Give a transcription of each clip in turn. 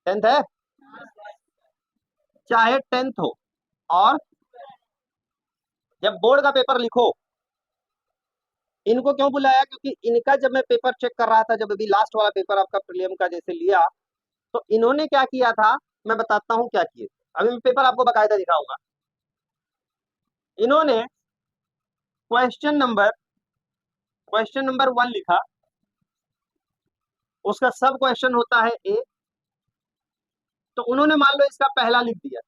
10th है, चाहे 10th हो। और जब बोर्ड का पेपर लिखो, इनको क्यों बुलाया, क्योंकि इनका जब मैं पेपर चेक कर रहा था, जब अभी लास्ट वाला पेपर आपका प्रीलिम का जैसे लिया, तो इन्होंने क्या किया था, मैं बताता हूँ क्या किए। अभी मैं पेपर आपको बकायदा दिखाऊंगा। इन्होंने क्वेश्चन नंबर 1 लिखा, उसका सब क्वेश्चन होता है ए, तो उन्होंने मान लो इसका पहला लिख दिया,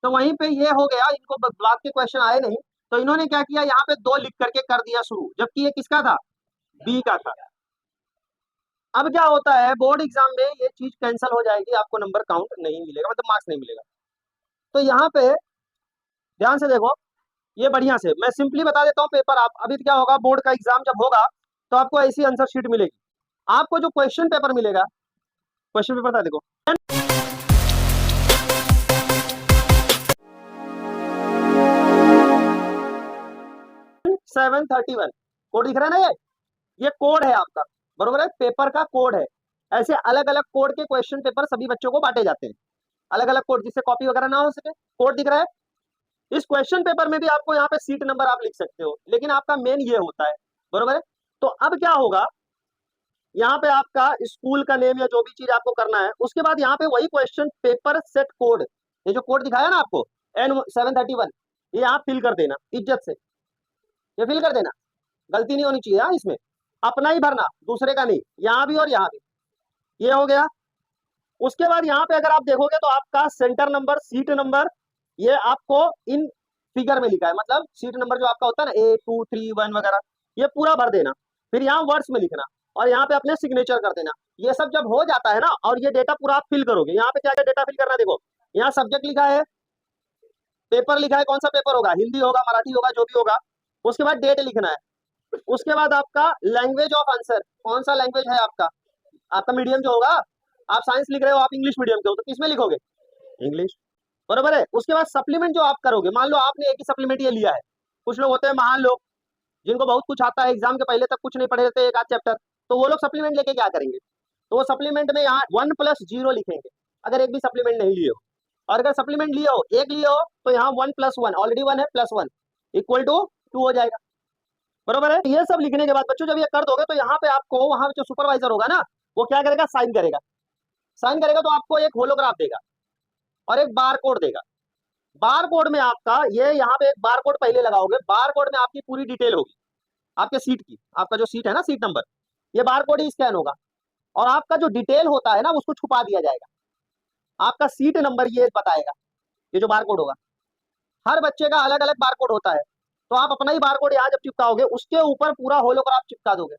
तो वहीं पे ये हो गया, इनको ब्लॉक के क्वेश्चन आए नहीं, तो इन्होंने क्या किया, यहाँ पे 2 लिख करके कर दिया शुरू, जबकि ये किसका था, बी का था। अब क्या होता है, बोर्ड एग्जाम में ये चीज कैंसिल हो जाएगी, आपको नंबर काउंट नहीं मिलेगा, मतलब मार्क्स नहीं मिलेगा। तो यहाँ पे ध्यान से देखो, ये बढ़िया से मैं सिंपली बता देता हूँ पेपर। आप अभी क्या होगा, बोर्ड का एग्जाम जब होगा तो आपको ऐसी आंसर शीट मिलेगी, आपको जो क्वेश्चन पेपर मिलेगा, क्वेश्चन पेपर था देखो, 731 कोड दिख रहा है ना, ये कोड है आपका, बरोबर है, पेपर का कोड है। ऐसे अलग अलग कोड के क्वेश्चन पेपर सभी बच्चों को बांटे जाते हैं, अलग अलग कोड, जिससे कॉपी वगैरह ना हो सके। कोड दिख रहा है, इस क्वेश्चन पेपर में भी आपको यहाँ पे सीट नंबर आप लिख सकते हो, लेकिन आपका मेन ये होता है, बरोबर है। तो अब क्या होगा, यहाँ पे आपका स्कूल का नेम या जो भी चीज आपको करना है, उसके बाद यहाँ पे वही क्वेश्चन पेपर सेट कोड, ये जो कोड दिखाया ना आपको N731, ये आप फिल कर देना इज्जत से, ये फिल कर देना, गलती नहीं होनी चाहिए। हाँ, इसमें अपना ही भरना, दूसरे का नहीं, यहाँ भी और यहाँ भी। ये हो गया। उसके बाद यहाँ पे अगर आप देखोगे तो आपका सेंटर नंबर, सीट नंबर, ये आपको इन फिगर में लिखा है, मतलब सीट नंबर जो आपका होता है ना, 8231 वगैरह, ये पूरा भर देना। फिर यहाँ वर्ड्स में लिखना, और यहाँ पे अपने सिग्नेचर कर देना। ये सब जब हो जाता है ना, और ये डेटा पूरा आप फिल करोगे, यहाँ पे क्या क्या डेटा फिल करना है देखो, यहाँ सब्जेक्ट लिखा है, पेपर लिखा है, कौन सा पेपर होगा, हिंदी होगा, मराठी होगा, जो भी होगा। उसके बाद डेट लिखना है। उसके बाद आपका लैंग्वेज ऑफ आंसर, कौन सा लैंग्वेज है आपका, आपका मीडियम जो होगा, आप साइंस लिख रहे हो, आप इंग्लिश मीडियम के हो, तो किसमें लिखोगे, इंग्लिश, बरोबर है। उसके बाद सप्लीमेंट जो आप करोगे, मान लो आपने एक ही सप्लीमेंट ये लिया है, कुछ लोग होते हैं महान लोग, जिनको बहुत कुछ आता है, एग्जाम के पहले तक कुछ नहीं पढ़े रहते, एक आध चैप्टर, तो वो लोग सप्लीमेंट लेके क्या करेंगे, तो वो सप्लीमेंट में यहाँ 1+0 लिखेंगे, अगर एक भी सप्लीमेंट नहीं लिए हो। और अगर सप्लीमेंट लिए हो, एक लिए हो, तो यहाँ 1+1, ऑलरेडी 1 है, +1 = 2 हो जाएगा, बरोबर है। ये सब लिखने के बाद बच्चों जब ये कर दोगे, तो यहाँ पे आपको वहां जो सुपरवाइजर होगा ना, वो क्या करेगा, साइन करेगा। साइन करेगा तो आपको एक होलोग्राफ देगा और एक बार कोड देगा। बार कोड में आपका ये यहाँ पे एक बार कोड पहले लगाओगे, बार कोड में आपकी पूरी डिटेल होगी, आपके सीट की, आपका जो सीट है ना, सीट नंबर, ये बार कोड ही स्कैन होगा, और आपका जो डिटेल होता है ना, उसको छुपा दिया जाएगा। आपका सीट नंबर ये बताएगा, ये जो बार कोड होगा, हर बच्चे का अलग अलग बार कोड होता है, तो आप अपना ही बार कोड यहाँ जब चिपकाओगे, उसके ऊपर पूरा होलोग्राफ चिपका दोगे,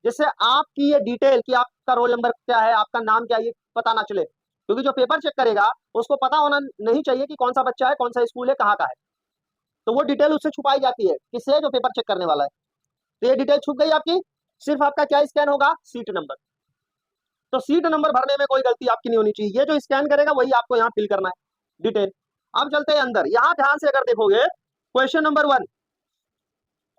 जिससे आपकी ये डिटेल कि आपका रोल नंबर क्या है, आपका नाम क्या है, ये पता ना चले। क्योंकि जो पेपर चेक करेगा, उसको पता होना नहीं चाहिए कि कौन सा बच्चा है, कौन सा स्कूल है, कहाँ का है, तो वो डिटेल उससे छुपाई जाती है, किससे, जो पेपर चेक करने वाला है। तो ये डिटेल छुप गई आपकी, सिर्फ आपका क्या स्कैन होगा, सीट नंबर। तो सीट नंबर भरने में कोई गलती आपकी नहीं होनी चाहिए, ये जो स्कैन करेगा वही आपको यहाँ फिल करना है डिटेल। अब चलते हैं अंदर, यहाँ ध्यान से अगर देखोगे, question number 1,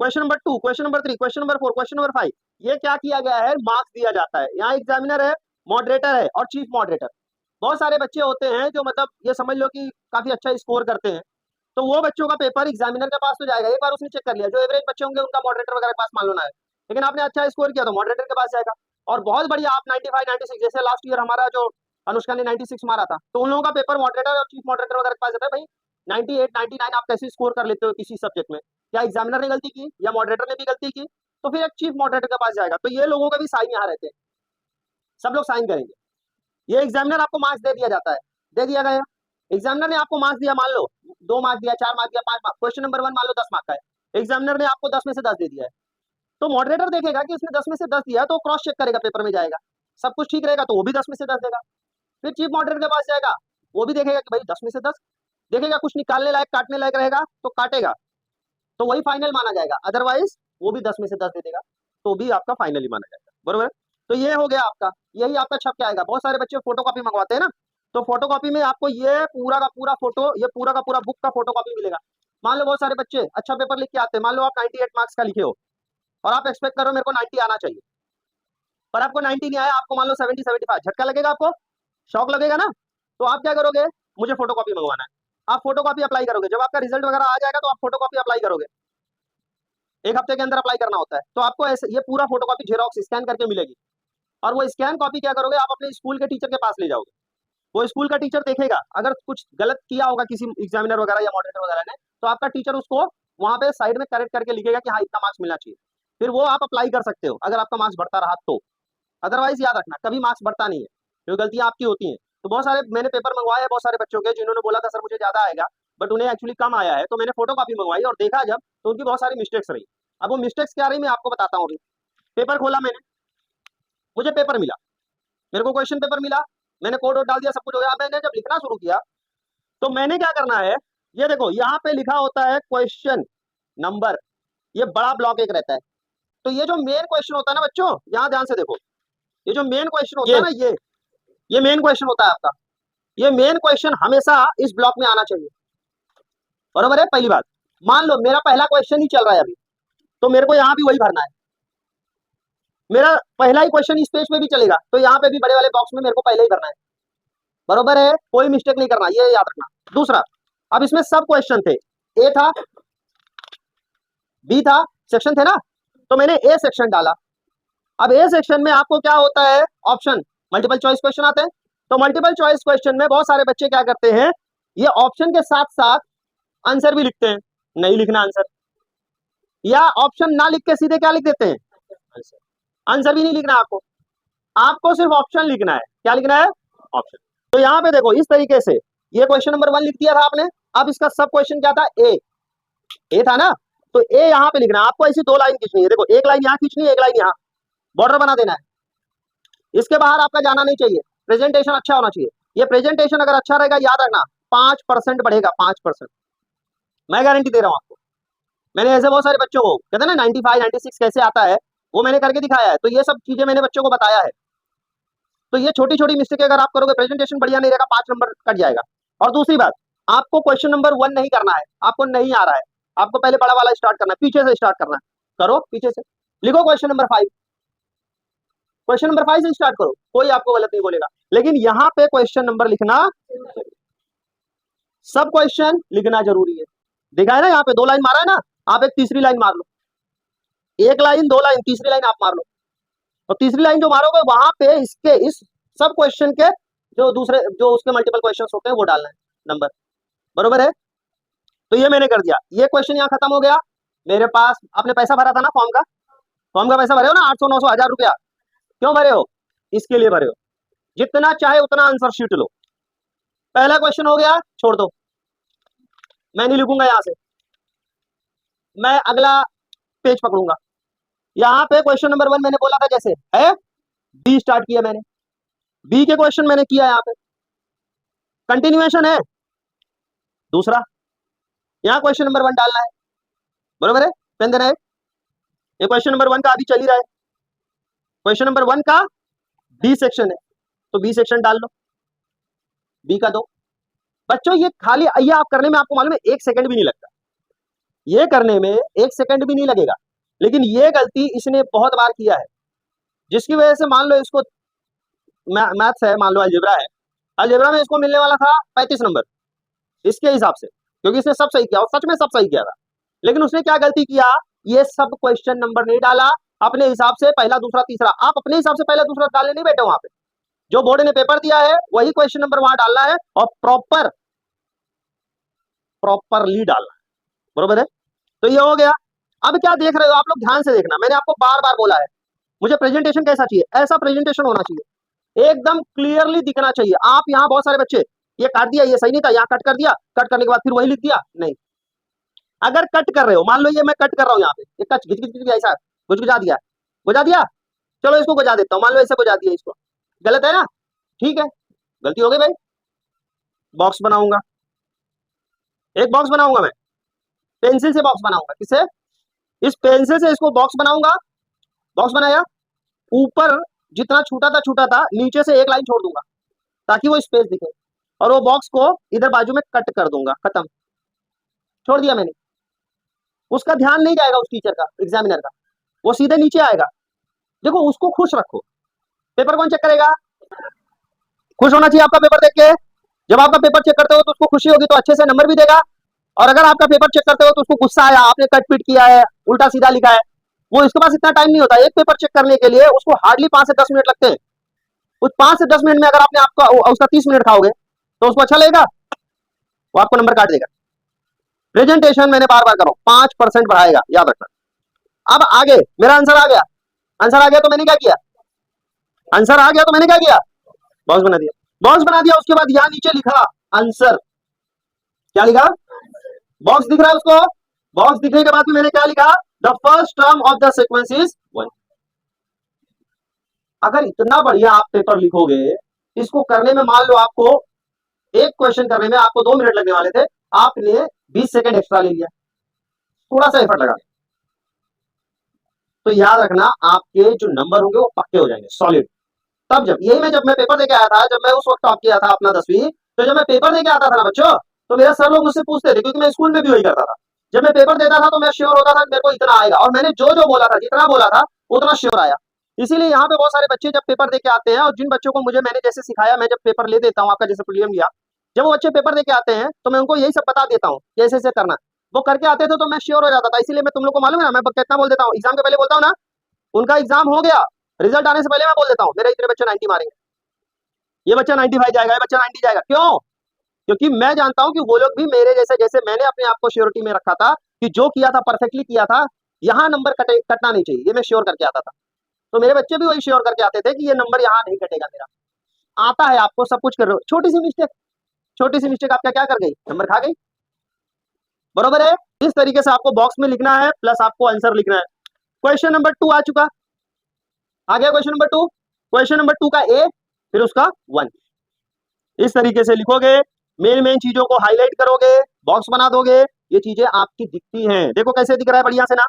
question number 2, question number 3, question number 4, question number 5, ये क्या किया गया है, मार्क्स दिया जाता है। यहाँ एग्जामिनर है, मॉडरेटर है और चीफ मॉडरेटर। बहुत सारे बच्चे होते हैं जो मतलब ये समझ लो कि काफी अच्छा स्कोर करते हैं, तो वो बच्चों का पेपर एग्जामिनर के पास तो जाएगा, एक बार उसने चेक कर लिया, जो एवरेज बच्चे होंगे उनका मॉडरेटर वगैरह के पास मान लो ना है, लेकिन आपने अच्छा स्कोर किया तो मॉडरेटर के पास जाएगा। और बहुत बढ़िया, आप 95 96, जैसे लास्ट ईयर हमारा जो अनुष्का ने 96 मारा था, तो उन लोगों का पेपर मॉडरेटर और चीफ मॉडरेटर वगैरह के पास जाता है। भाई 98 99 आप कैसे स्कोर कर लेते हो किसी सब्जेक्ट में, क्या एग्जामिनर ने गलती की या मॉडरेटर ने भी गलती की, तो फिर एक चीफ मॉडरेटर के पास जाएगा। तो ये लोगों का भी साइन यहाँ रहते हैं, सब लोग साइन करेंगे। ये एग्जामिनर आपको मार्क्स दे दिया जाता है, दे दिया गया, एग्जामिनर ने आपको मार्क्स दिया, मान लो 2 मार्क्स दिया, 4 मार्क्स दिया, 5 मार्क्स, क्वेश्चन नंबर 1 मान लो 10 मार्क्स का है, एग्जामिनर ने आपको 10 में से 10 दे दिया है, तो मॉडरेटर देखेगा कि इसने 10 में से 10 दिया, तो क्रॉस चेक करेगा, पेपर में जाएगा, सब कुछ ठीक रहेगा तो वो भी 10 में से 10 देगा। फिर चीफ मॉडरेटर के पास जाएगा, वो भी देखेगा कि भाई 10 में से 10, देखेगा कुछ निकालने लायक, काटने लायक रहेगा तो काटेगा, तो वही फाइनल माना जाएगा, अदरवाइज वो भी 10 में से 10 दे देगा, तो भी आपका फाइनल ही माना जाएगा, बरोबर। तो ये हो गया आपका, यही आपका छप के आएगा। बहुत सारे बच्चे फोटो कॉपी मंगवाते हैं ना, तो फोटो कॉपी में आपको ये पूरा का पूरा फोटो, ये पूरा का पूरा बुक का फोटो कॉपी मिलेगा। मान लो बहुत सारे बच्चे अच्छा पेपर लिख के आते हैं, मान लो आप 98 मार्क्स का लिखे हो और आप एक्सपेक्ट करो मेरे को 90 आना चाहिए, पर आपको 90 नहीं आया, आपको मान लो 70 75, झटका लगेगा, आपको शौक लगेगा ना, तो आप क्या करोगे, मुझे फोटोकॉपी मंगवाना है, आप फोटोकॉपी अप्लाई करोगे, जब आपका रिजल्ट वगैरह आ जाएगा तो आप फोटोकॉपी अप्लाई करोगे, 1 हफ्ते के अंदर अप्लाई करना होता है, तो आपको ऐसे ये पूरा फोटोकॉपी जेरोक्स स्कैन करके मिलेगी, और वो स्कैन कॉपी क्या करोगे, आप अपने स्कूल के टीचर के पास ले जाओगे, वो स्कूल का टीचर देखेगा, अगर कुछ गलत किया होगा किसी एग्जामिनर वगैरह या मॉडरेटर वगैरह ने, तो आपका टीचर उसको वहां पे साइड में करेक्ट करके लिखेगा कि हाँ इतना मार्क्स मिलना चाहिए, फिर वो आप अप्लाई कर सकते हो अगर आपका मार्क्स बढ़ता रहा तो, अदरवाइज याद रखना कभी मार्क्स बढ़ता नहीं है, क्योंकि गलतियां आपकी होती हैं। तो बहुत सारे मैंने पेपर मंगवाए हैं बहुत सारे बच्चों के, जिन्होंने बोला था सर मुझे ज्यादा आएगा, बट उन्हें एक्चुअली कम आया है, तो मैंने फोटोकॉपी मंगवाई और देखा जब, तो उनकी बहुत सारी मिस्टेक्स रही। अब वो मिस्टेक्स क्या रही मैं आपको बताता हूँ। अभी पेपर खोला मैंने, मुझे पेपर मिला, मेरे को क्वेश्चन पेपर मिला, मैंने कोड डाल दिया, सब कुछ हो गया। मैंने जब लिखना शुरू किया तो मैंने क्या करना है, ये देखो यहाँ पे लिखा होता है क्वेश्चन नंबर, ये बड़ा ब्लॉक एक रहता है, तो ये जो मेन क्वेश्चन होता है ना बच्चों, यहाँ ध्यान से देखो, ये जो मेन क्वेश्चन होता है ना, ये मेन क्वेश्चन होता है आपका, ये मेन क्वेश्चन हमेशा इस ब्लॉक में आना चाहिए, बरोबर है। पहली बात, मान लो मेरा पहला क्वेश्चन ही चल रहा है अभी, तो मेरे को यहाँ भी वही भरना है, मेरा पहला ही क्वेश्चन इस पेज पे भी चलेगा, तो यहाँ पे भी बड़े वाले बॉक्स में मेरे को पहले ही भरना है, बरोबर है, कोई मिस्टेक नहीं करना, ये याद रखना। दूसरा, अब इसमें सब क्वेश्चन थे, ए था, बी था, सेक्शन थे ना, तो मैंने ए सेक्शन डाला। अब ए सेक्शन में आपको क्या होता है, ऑप्शन, मल्टीपल चॉइस क्वेश्चन आते हैं, तो मल्टीपल चॉइस क्वेश्चन में बहुत सारे बच्चे क्या करते हैं, ये ऑप्शन के साथ साथ आंसर भी लिखते हैं, नहीं लिखना आंसर, या ऑप्शन ना लिख के सीधे क्या लिख देते हैं, आंसर भी नहीं लिखना आपको, आपको सिर्फ ऑप्शन लिखना है, क्या लिखना है, ऑप्शन। तो यहाँ पे देखो इस तरीके से, ये क्वेश्चन नंबर 1 लिख दिया था आपने, अब इसका सब क्वेश्चन क्या था, ए था ना, तो ए यहाँ पे लिखना है आपको, ऐसी 2 लाइन खींचनी है, देखो एक लाइन यहाँ खींचनी है, एक लाइन यहाँ, बॉर्डर बना देना है, इसके बाहर आपका जाना नहीं चाहिए, प्रेजेंटेशन अच्छा होना चाहिए, ये प्रेजेंटेशन अगर अच्छा रहेगा याद रखना 5% बढ़ेगा, 5%, मैं गारंटी दे रहा हूँ आपको, मैंने ऐसे बहुत सारे बच्चों को कहते हैं ना 95 96 कैसे आता है, वो मैंने करके दिखाया है, तो ये सब चीजें मैंने बच्चों को बताया है। तो ये छोटी छोटी मिस्टेक अगर आप करोगे, प्रेजेंटेशन बढ़िया नहीं रहेगा, 5 नंबर कट जाएगा। और दूसरी बात, आपको क्वेश्चन नंबर 1 नहीं करना है, आपको नहीं आ रहा है, आपको पहले बड़ा वाला स्टार्ट करना है, पीछे से स्टार्ट करना है, करो पीछे से, लिखो क्वेश्चन नंबर 5, क्वेश्चन नंबर 5 से स्टार्ट करो, कोई आपको गलत नहीं बोलेगा, लेकिन यहाँ पे क्वेश्चन नंबर लिखना, सब क्वेश्चन लिखना जरूरी है। देखा है ना, यहाँ पे 2 लाइन मारा है ना, आप एक तीसरी लाइन मार लो, 1 लाइन 2 लाइन, तीसरी लाइन आप मार लो, और तीसरी लाइन जो मारोगे वहां पे इसके इस सब क्वेश्चन के जो दूसरे जो उसके मल्टीपल क्वेश्चन होते हैं वो डालना है नंबर, बरोबर है। तो ये मैंने कर दिया, ये क्वेश्चन यहाँ खत्म हो गया। मेरे पास आपने पैसा भरा था ना, फॉर्म का पैसा भरे हो ना, 800 900 1000 रुपया, क्यों भरे हो, इसके लिए भरे हो, जितना चाहे उतना आंसर शीट लो। पहला क्वेश्चन हो गया, छोड़ दो, मैं नहीं लिखूंगा यहां से, मैं अगला पेज पकड़ूंगा। यहाँ पे क्वेश्चन नंबर 1 मैंने बोला था जैसे है, बी स्टार्ट किया मैंने, बी के क्वेश्चन मैंने किया, यहाँ पे कंटिन्यूएशन है। दूसरा, यहाँ क्वेश्चन नंबर 1 डालना है, बरोबर है, पेन देना है, ये क्वेश्चन नंबर 1 का अभी चल ही रहा है, क्वेश्चन नंबर 1 का बी सेक्शन है, तो बी सेक्शन डाल लो, बी का दो। बच्चों ये खाली ये आप करने में आपको मालूम है 1 सेकंड भी नहीं लगता, ये करने में 1 सेकंड भी नहीं लगेगा, लेकिन ये गलती इसने बहुत बार किया है, जिसकी वजह से मान लो इसको मैथ्स है, मान लो अलजेब्रा है, अलजेब्रा में इसको मिलने वाला था 35 नंबर इसके हिसाब से, क्योंकि इसने सब सही किया और सच में सब सही किया था, लेकिन उसने क्या गलती किया, ये सब क्वेश्चन नंबर नहीं डाला अपने हिसाब से, पहला दूसरा तीसरा, आप अपने हिसाब से पहला दूसरा डालने नहीं बैठे वहां पे, जो बोर्ड ने पेपर दिया है वही क्वेश्चन नंबर वहां डालना है, और प्रॉपरली डालना है, बरोबर है। तो ये हो गया। अब क्या देख रहे हो आप लोग, ध्यान से देखना, मैंने आपको बार बार बोला है, मुझे प्रेजेंटेशन कैसा चाहिए, ऐसा प्रेजेंटेशन होना चाहिए, एकदम क्लियरली दिखना चाहिए। आप यहाँ बहुत सारे बच्चे, ये काट दिया, ये सही नहीं था, यहाँ कट कर दिया, कट करने के बाद फिर वही लिख दिया, नहीं, अगर कट कर रहे हो, मान लो ये मैं कट कर रहा हूँ यहाँ पे, ये कट घिच ऐसा गुजा दिया, गुजा दिया, चलो इसको गुजा देता हूँ, मान लो ऐसे गुजा दिया, इसको गलत है ना, ठीक है, गलती हो गई भाई, बॉक्स बनाऊंगा, एक बॉक्स बनाऊंगा मैं, पेंसिल से बॉक्स बनाऊंगा, किससे, इस पेंसिल से इसको बॉक्स बनाऊंगा, बॉक्स बनाया, ऊपर जितना छूटा था नीचे से एक लाइन छोड़ दूंगा ताकि वो स्पेस दिखे, और वो बॉक्स को इधर बाजू में कट कर दूंगा, खत्म, छोड़ दिया मैंने, उसका ध्यान नहीं जाएगा उस टीचर का, एग्जामिनर का, वो सीधे नीचे आएगा। देखो उसको खुश रखो, पेपर कौन चेक करेगा, खुश होना चाहिए आपका पेपर देख के, जब आपका पेपर चेक करते हो तो उसको खुशी होगी तो अच्छे से नंबर भी देगा, और अगर आपका पेपर चेक करते हो तो उसको गुस्सा आया, आपने कट पीट किया है, उल्टा सीधा लिखा है, वो इसके पास इतना टाइम नहीं होता। एक पेपर चेक करने के लिए उसको हार्डली 5 से 10 मिनट लगते हैं। उस 5 से 10 मिनट में अगर आपने आपका उसका 30 मिनट खाओगे तो उसको अच्छा लगेगा, वो आपको नंबर काट देगा। प्रेजेंटेशन मैंने बार बार करो 5% बढ़ाएगा, याद रखना। अब आगे मेरा आंसर आ गया, आंसर आ गया तो मैंने क्या किया, आंसर आ गया तो मैंने क्या किया, बॉक्स बना दिया। बॉक्स बना दिया, उसके बाद यहां नीचे लिखा आंसर। क्या लिखा, बॉक्स दिख रहा है उसको, बॉक्स दिखने के बाद भी मैंने क्या लिखा, the first term of the sequence is 1। अगर इतना बढ़िया आप पेपर लिखोगे, इसको करने में मान लो आपको एक क्वेश्चन करने में आपको 2 मिनट लगने वाले थे, आपने 20 सेकंड एक्स्ट्रा ले लिया, थोड़ा सा एफर्ट लगा, तो याद रखना आपके जो नंबर होंगे वो पक्के हो जाएंगे, सॉलिड। तब जब मैं पेपर देके आया था, जब मैं उस वक्त टॉप किया था अपना 10वीं, तो जब मैं पेपर देके आता था ना बच्चों, तो मेरा सर लोग मुझसे पूछते थे, क्योंकि मैं स्कूल में भी वही करता था। जब मैं पेपर देता था तो मैं श्योर होता था मेरे को इतना आएगा, और मैंने जो जो बोला था, जितना बोला था उतना श्योर आया। इसीलिए यहाँ पे बहुत सारे बच्चे जब पेपर देके आते हैं, और जिन बच्चों को मैंने जैसे सिखाया, मैं जब पेपर ले देता हूँ, आपका जैसे प्रीलिम लिया, जब वो बच्चे पेपर देके आते हैं तो मैं उनको यही सब बता देता हूँ कि ऐसे ऐसे करना। वो करके आते थे तो मैं श्योर हो जाता था। इसीलिए मैं तुम लोग को मालूम है ना, मैं कितना बोल देता हूँ, एग्जाम के पहले बोलता हूँ ना, उनका एग्जाम हो गया, रिजल्ट आने से पहले मैं बोल देता हूँ मेरे इतने बच्चे 90 मारेंगे, ये बच्चा 95 जाएगा, ये बच्चा 90 जाएगा। क्यों? क्योंकि मैं जानता हूं कि वो लोग भी मेरे जैसे, जैसे मैंने अपने आप को श्योरिटी में रखा था कि जो किया था परफेक्टली किया था, यहाँ नंबर कटना नहीं चाहिए, ये मैं श्योर करके आता था। तो मेरे बच्चे भी वही श्योर करके आते थे कि ये नंबर यहाँ नहीं कटेगा मेरा। आता है आपको, सब कुछ कर रहे हो, छोटी सी मिस्टेक आपका क्या कर गई, नंबर खा गई। बरोबर है? इस तरीके से आपको बॉक्स में लिखना है, प्लस आपको आंसर लिखना है। क्वेश्चन नंबर 2 आ चुका, आ गया क्वेश्चन नंबर 2। क्वेश्चन नंबर 2 का ए, फिर उसका 1, इस तरीके से लिखोगे, मेन मेन चीजों को हाईलाइट करोगे, बॉक्स बना दोगे, ये चीजें आपकी दिखती हैं। देखो कैसे दिख रहा है बढ़िया से ना,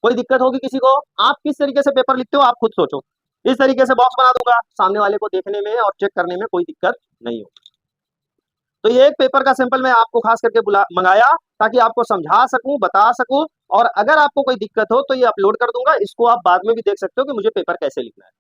कोई दिक्कत होगी किसी को? आप किस तरीके से पेपर लिखते हो आप खुद सोचो। इस तरीके से बॉक्स बना दूंगा, सामने वाले को देखने में और चेक करने में कोई दिक्कत नहीं हो। तो ये एक पेपर का सैंपल मैं आपको खास करके मंगाया ताकि आपको समझा सकूं, बता सकूं, और अगर आपको कोई दिक्कत हो तो ये अपलोड कर दूंगा, इसको आप बाद में भी देख सकते हो कि मुझे पेपर कैसे लिखना है।